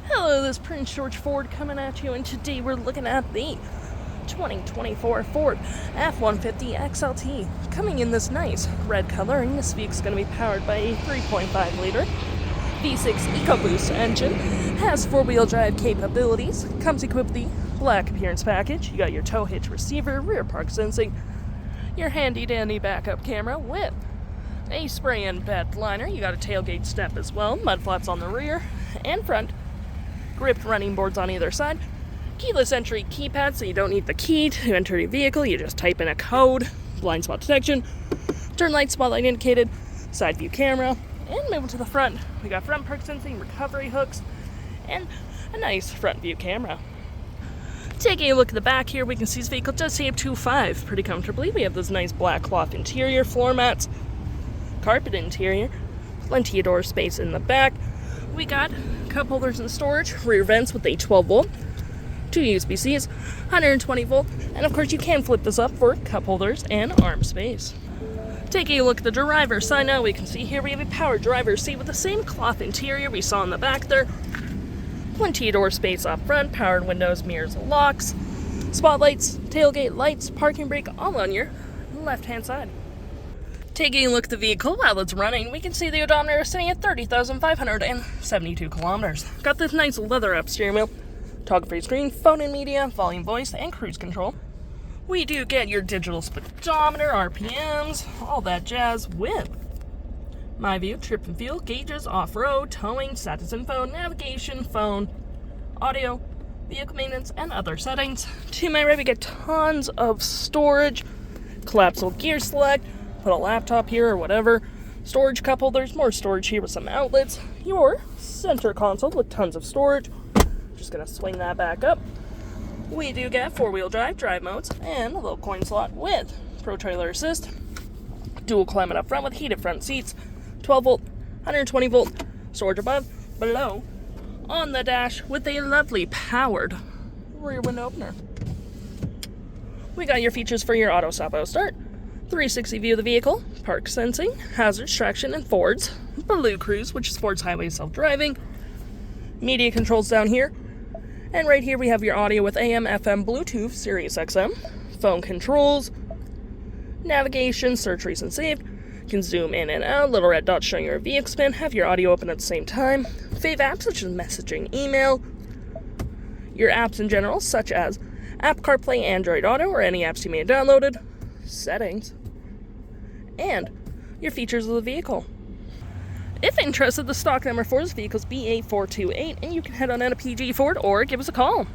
Hello, this is Prince George Ford coming at you, and today we're looking at the 2024 Ford F-150 XLT. Coming in this nice red color, and this vehicle's going to be powered by a 3.5 liter V6 EcoBoost engine. Has four-wheel drive capabilities. Comes equipped with the black appearance package. You got your tow hitch receiver, rear park sensing, your handy-dandy backup camera with a spray and bed liner. You got a tailgate step as well, mud flaps on the rear and front, gripped running boards on either side, keyless entry keypad so you don't need the key to enter your vehicle. You just type in a code, blind spot detection, turn light, spotlight indicated, side view camera, and moving to the front, we got front park sensing, recovery hooks, and a nice front view camera. Taking a look at the back here, we can see this vehicle does say 2.5 pretty comfortably. We have this nice black cloth interior, floor mats, carpet interior, plenty of door space in the back. We got cup holders and storage, rear vents with a 12 volt, two USB-Cs, 120 volt, and of course you can flip this up for cup holders and arm space. Taking a look at the driver's side now, we can see here we have a power driver's seat with the same cloth interior we saw in the back there. Plenty of door space up front, powered windows, mirrors, locks, spotlights, tailgate lights, parking brake, all on your left-hand side. Taking a look at the vehicle while it's running, we can see the odometer is sitting at 30,572 kilometers. Got this nice leather-up steering wheel, toggle-free screen, phone and media, volume, voice, and cruise control. We do get your digital speedometer, RPMs, all that jazz with My View, trip and fuel, gauges, off-road, towing, status info, navigation, phone, audio, vehicle maintenance, and other settings. To my right, we get tons of storage, collapsible gear select, put a laptop here or whatever, storage cup holders, more storage here with some outlets, your center console with tons of storage. Just gonna swing that back up. We do get four-wheel drive modes, and a little coin slot with Pro Trailer Assist, dual climate up front with heated front seats, 12 volt, 120 volt, storage above, below, on the dash with a lovely powered rear window opener. We got your features for your auto stop auto start, 360 view of the vehicle, park sensing, hazard traction and forwards, BlueCruise, which is sports highway self-driving, media controls down here, and right here we have your audio with AM, FM, Bluetooth, SiriusXM, phone controls, navigation, search recent saved, you can zoom in and out, little red dot showing your vehicle spin, have your audio open at the same time, fave apps such as messaging, email, your apps in general such as Apple CarPlay, Android Auto, or any apps you may have downloaded, settings, and your features of the vehicle. If interested, the stock number for this vehicle is B8428, and you can head on in to PG Ford or give us a call.